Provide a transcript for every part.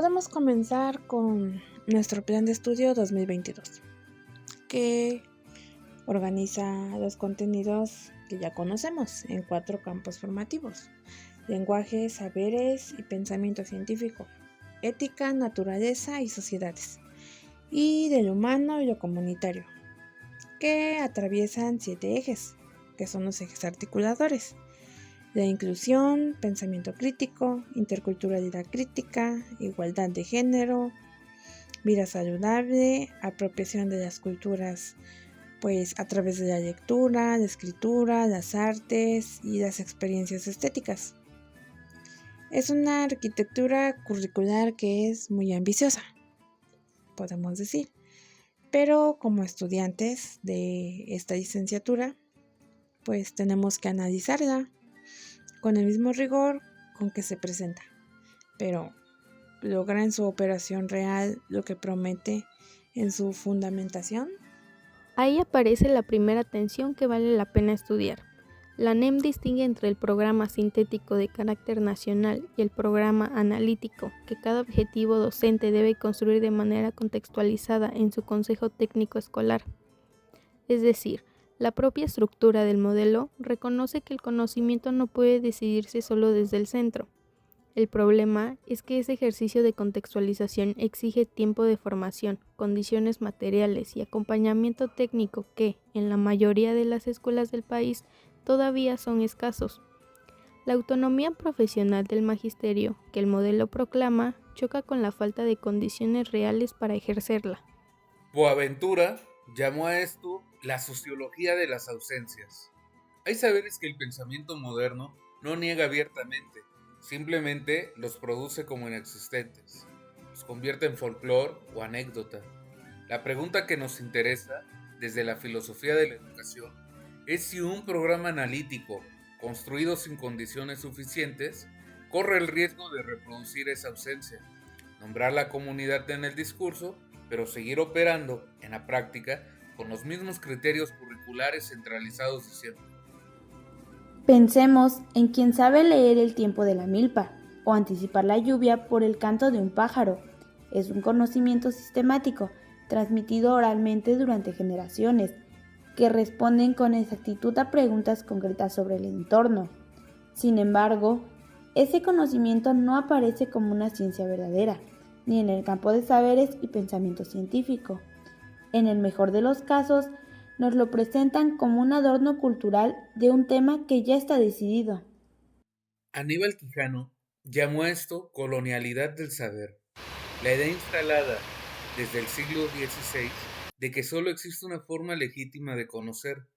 podemos comenzar con nuestro plan de estudio 2022, que organiza los contenidos que ya conocemos en 4 campos formativos: lenguaje, saberes y pensamiento científico, ética, naturaleza y sociedades, y del humano y lo comunitario, que atraviesan 7 ejes, que son los ejes articuladores: la inclusión, pensamiento crítico, interculturalidad crítica, igualdad de género, vida saludable, apropiación de las culturas pues a través de la lectura, la escritura, las artes y las experiencias estéticas. Es una arquitectura curricular que es muy ambiciosa, podemos decir, pero como estudiantes de esta licenciatura, pues tenemos que analizarla con el mismo rigor con que se presenta, pero logra en su operación real lo que promete en su fundamentación. Ahí aparece la primera tensión que vale la pena estudiar. La NEM distingue entre el programa sintético de carácter nacional y el programa analítico, que cada objetivo docente debe construir de manera contextualizada en su consejo técnico escolar. Es decir, la propia estructura del modelo reconoce que el conocimiento no puede decidirse solo desde el centro. El problema es que ese ejercicio de contextualización exige tiempo de formación, condiciones materiales y acompañamiento técnico que, en la mayoría de las escuelas del país, todavía son escasos. La autonomía profesional del magisterio, que el modelo proclama, choca con la falta de condiciones reales para ejercerla. Boaventura llamó a esto la sociología de las ausencias. Hay saberes que el pensamiento moderno no niega abiertamente, simplemente los produce como inexistentes, los convierte en folclore o anécdota. La pregunta que nos interesa, desde la filosofía de la educación, es si un programa analítico, construido sin condiciones suficientes, corre el riesgo de reproducir esa ausencia, nombrar la comunidad en el discurso, pero seguir operando en la práctica con los mismos criterios curriculares centralizados de siempre. Pensemos en quien sabe leer el tiempo de la milpa o anticipar la lluvia por el canto de un pájaro. Es un conocimiento sistemático, transmitido oralmente durante generaciones, que responden con exactitud a preguntas concretas sobre el entorno. Sin embargo, ese conocimiento no aparece como una ciencia verdadera, ni en el campo de saberes y pensamiento científico. En el mejor de los casos, nos lo presentan como un adorno cultural de un tema que ya está decidido. Aníbal Quijano llamó a esto colonialidad del saber, la idea instalada desde el siglo XVI de que solo existe una forma legítima de conocer,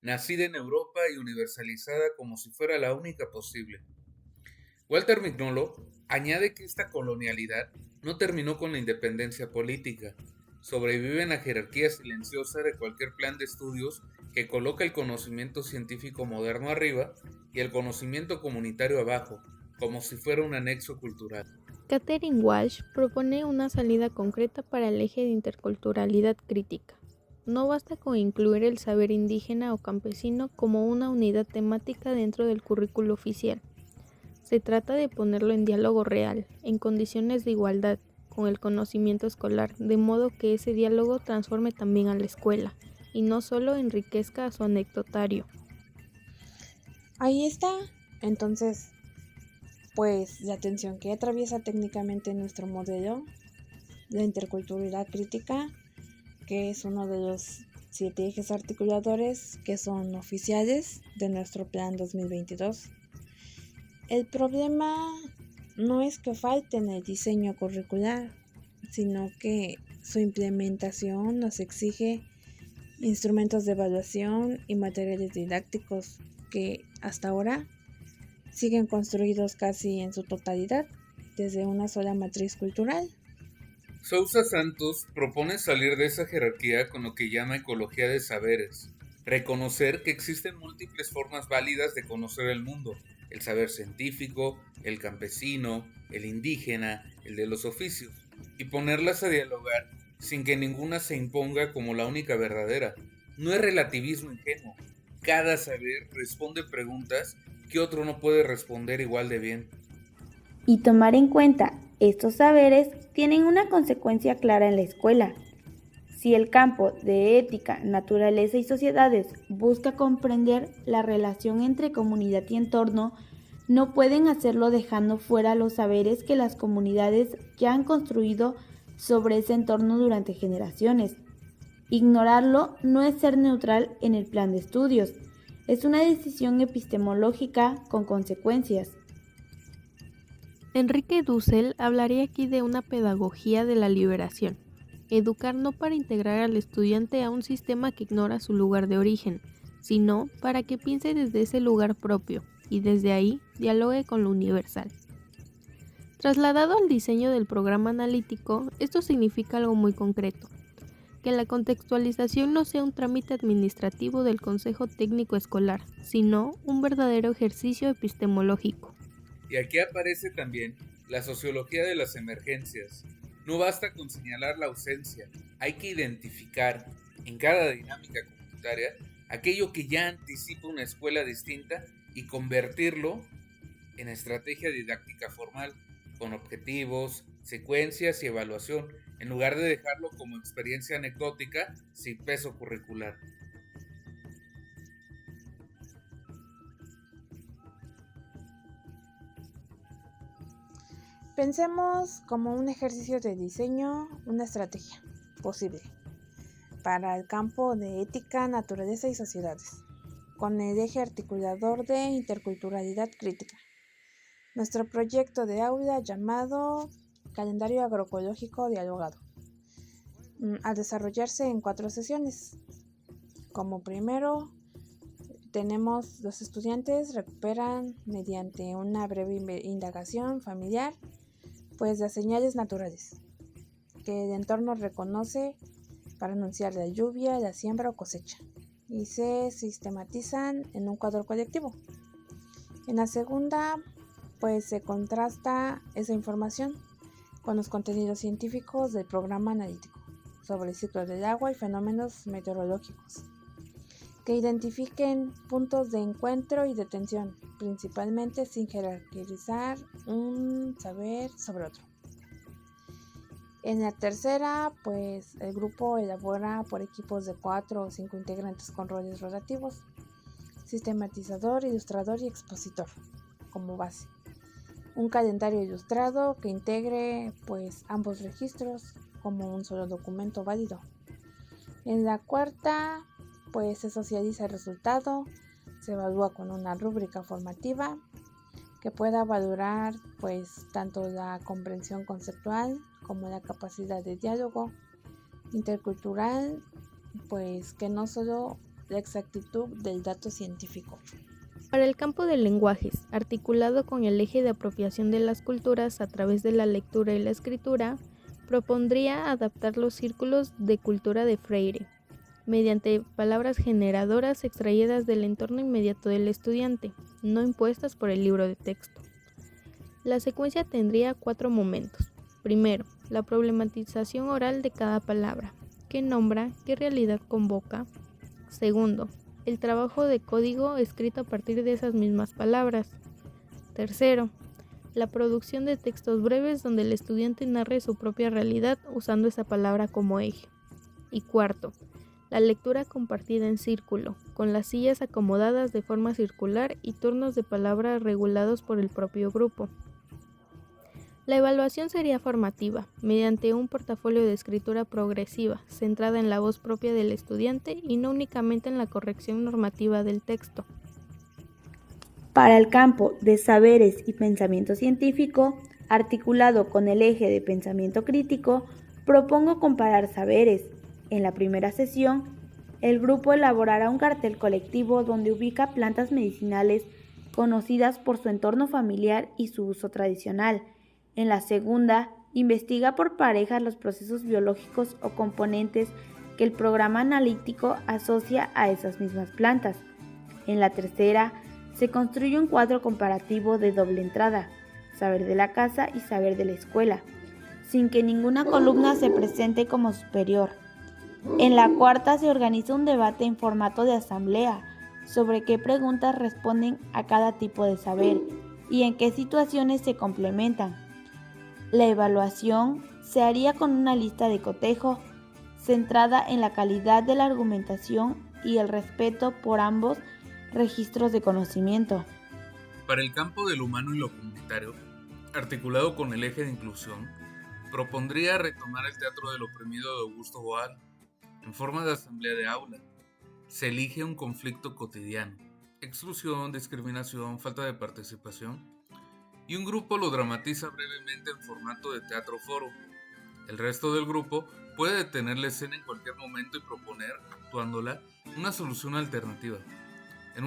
nacida en Europa y universalizada como si fuera la única posible. Walter Mignolo añade que esta colonialidad no terminó con la independencia política. Sobrevive en la jerarquía silenciosa de cualquier plan de estudios que coloca el conocimiento científico moderno arriba y el conocimiento comunitario abajo, como si fuera un anexo cultural. Katherine Walsh propone una salida concreta para el eje de interculturalidad crítica. No basta con incluir el saber indígena o campesino como una unidad temática dentro del currículo oficial. Se trata de ponerlo en diálogo real, en condiciones de igualdad, con el conocimiento escolar, de modo que ese diálogo transforme también a la escuela, y no solo enriquezca a su anecdotario. Ahí está, entonces, pues la tensión que atraviesa técnicamente nuestro modelo, la interculturalidad crítica, que es uno de los 7 ejes articuladores que son oficiales de nuestro plan 2022. El problema no es que falte en el diseño curricular, sino que su implementación nos exige instrumentos de evaluación y materiales didácticos que hasta ahora siguen construidos casi en su totalidad desde una sola matriz cultural. Sousa Santos propone salir de esa jerarquía con lo que llama ecología de saberes, reconocer que existen múltiples formas válidas de conocer el mundo, el saber científico, el campesino, el indígena, el de los oficios, y ponerlas a dialogar sin que ninguna se imponga como la única verdadera. No es relativismo ingenuo, cada saber responde preguntas que otro no puede responder igual de bien. Y tomar en cuenta estos saberes tienen una consecuencia clara en la escuela. Si el campo de ética, naturaleza y sociedades busca comprender la relación entre comunidad y entorno, no pueden hacerlo dejando fuera los saberes que las comunidades ya han construido sobre ese entorno durante generaciones. Ignorarlo no es ser neutral en el plan de estudios, es una decisión epistemológica con consecuencias. Enrique Dussel hablaría aquí de una pedagogía de la liberación. Educar no para integrar al estudiante a un sistema que ignora su lugar de origen, sino para que piense desde ese lugar propio y desde ahí dialogue con lo universal. Trasladado al diseño del programa analítico, esto significa algo muy concreto, que la contextualización no sea un trámite administrativo del Consejo Técnico Escolar, sino un verdadero ejercicio epistemológico. Y aquí aparece también la sociología de las emergencias. No basta con señalar la ausencia, hay que identificar en cada dinámica comunitaria aquello que ya anticipa una escuela distinta y convertirlo en estrategia didáctica formal, con objetivos, secuencias y evaluación, en lugar de dejarlo como experiencia anecdótica sin peso curricular. Pensemos como un ejercicio de diseño, una estrategia posible para el campo de ética, naturaleza y sociedades, con el eje articulador de interculturalidad crítica. Nuestro proyecto de aula llamado Calendario Agroecológico Dialogado, a desarrollarse en 4 sesiones. Como primero, los estudiantes recuperan mediante una breve indagación familiar pues las señales naturales que el entorno reconoce para anunciar la lluvia, la siembra o cosecha, y se sistematizan en un cuadro colectivo. En la segunda, pues se contrasta esa información con los contenidos científicos del programa analítico sobre el ciclo del agua y fenómenos meteorológicos, que identifiquen puntos de encuentro y de tensión, principalmente sin jerarquizar un saber sobre otro. En la tercera, pues el grupo elabora por equipos de 4 o 5 integrantes con roles rotativos, sistematizador, ilustrador y expositor, como base. Un calendario ilustrado que integre pues ambos registros como un solo documento válido. En la cuarta, pues se socializa el resultado, se evalúa con una rúbrica formativa que pueda valorar pues tanto la comprensión conceptual como la capacidad de diálogo intercultural, pues que no solo la exactitud del dato científico. Para el campo de lenguajes, articulado con el eje de apropiación de las culturas a través de la lectura y la escritura, propondría adaptar los círculos de cultura de Freire, mediante palabras generadoras extraídas del entorno inmediato del estudiante, no impuestas por el libro de texto. La secuencia tendría 4 momentos. Primero, la problematización oral de cada palabra, qué nombra, qué realidad convoca. Segundo, el trabajo de código escrito a partir de esas mismas palabras. Tercero, la producción de textos breves donde el estudiante narre su propia realidad usando esa palabra como eje. Y cuarto, la lectura compartida en círculo, con las sillas acomodadas de forma circular y turnos de palabra regulados por el propio grupo. La evaluación sería formativa, mediante un portafolio de escritura progresiva, centrada en la voz propia del estudiante y no únicamente en la corrección normativa del texto. Para el campo de saberes y pensamiento científico, articulado con el eje de pensamiento crítico, propongo comparar saberes. En la primera sesión, el grupo elaborará un cartel colectivo donde ubica plantas medicinales conocidas por su entorno familiar y su uso tradicional. En la segunda, investiga por parejas los procesos biológicos o componentes que el programa analítico asocia a esas mismas plantas. En la tercera, se construye un cuadro comparativo de doble entrada, saber de la casa y saber de la escuela, sin que ninguna columna se presente como superior. En la cuarta se organiza un debate en formato de asamblea sobre qué preguntas responden a cada tipo de saber y en qué situaciones se complementan. La evaluación Se haría con una lista de cotejo centrada en la calidad de la argumentación y el respeto por ambos registros de conocimiento. Para el campo del humano y lo comunitario, articulado con el eje de inclusión, propondría retomar el teatro del oprimido de Augusto Boal en forma de asamblea de aula. Se elige un conflicto cotidiano, exclusión, discriminación, falta de participación, y un grupo lo dramatiza brevemente en formato de teatro foro. El resto del grupo puede detener la escena en cualquier momento y proponer, actuándola, una solución alternativa. En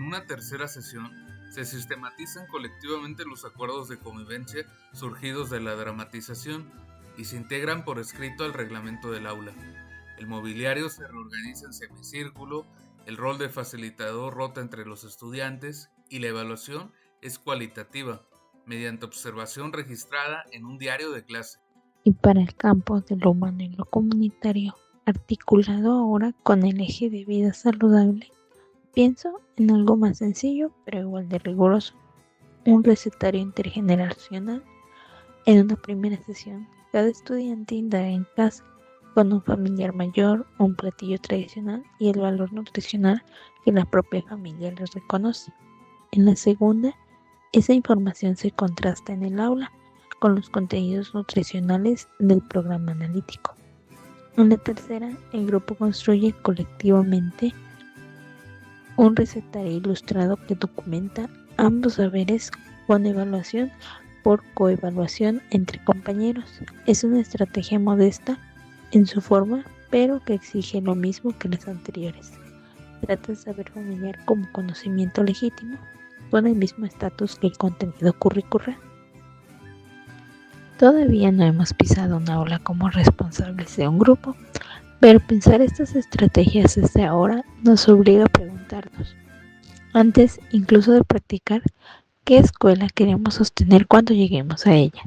una tercera sesión, se sistematizan colectivamente los acuerdos de convivencia surgidos de la dramatización y se integran por escrito al reglamento del aula. El mobiliario se reorganiza en semicírculo, el rol de facilitador rota entre los estudiantes y la evaluación es cualitativa, mediante observación registrada en un diario de clase. Y para el campo de lo humano y lo comunitario, articulado ahora con el eje de vida saludable, pienso en algo más sencillo pero igual de riguroso, un recetario intergeneracional. En una primera sesión, cada estudiante indaga en casa con un familiar mayor, un platillo tradicional y el valor nutricional que la propia familia les reconoce. En la segunda, esa información se contrasta en el aula con los contenidos nutricionales del programa analítico. En la tercera, el grupo construye colectivamente un recetario ilustrado que documenta ambos saberes con evaluación por coevaluación entre compañeros. Es una estrategia modesta en su forma, pero que exige lo mismo que las anteriores. Trata el saber familiar como conocimiento legítimo, con el mismo estatus que el contenido curricular. Todavía no hemos pisado una aula como responsables de un grupo, pero pensar estas estrategias desde ahora nos obliga a preguntarnos, antes incluso de practicar, ¿qué escuela queremos sostener cuando lleguemos a ella?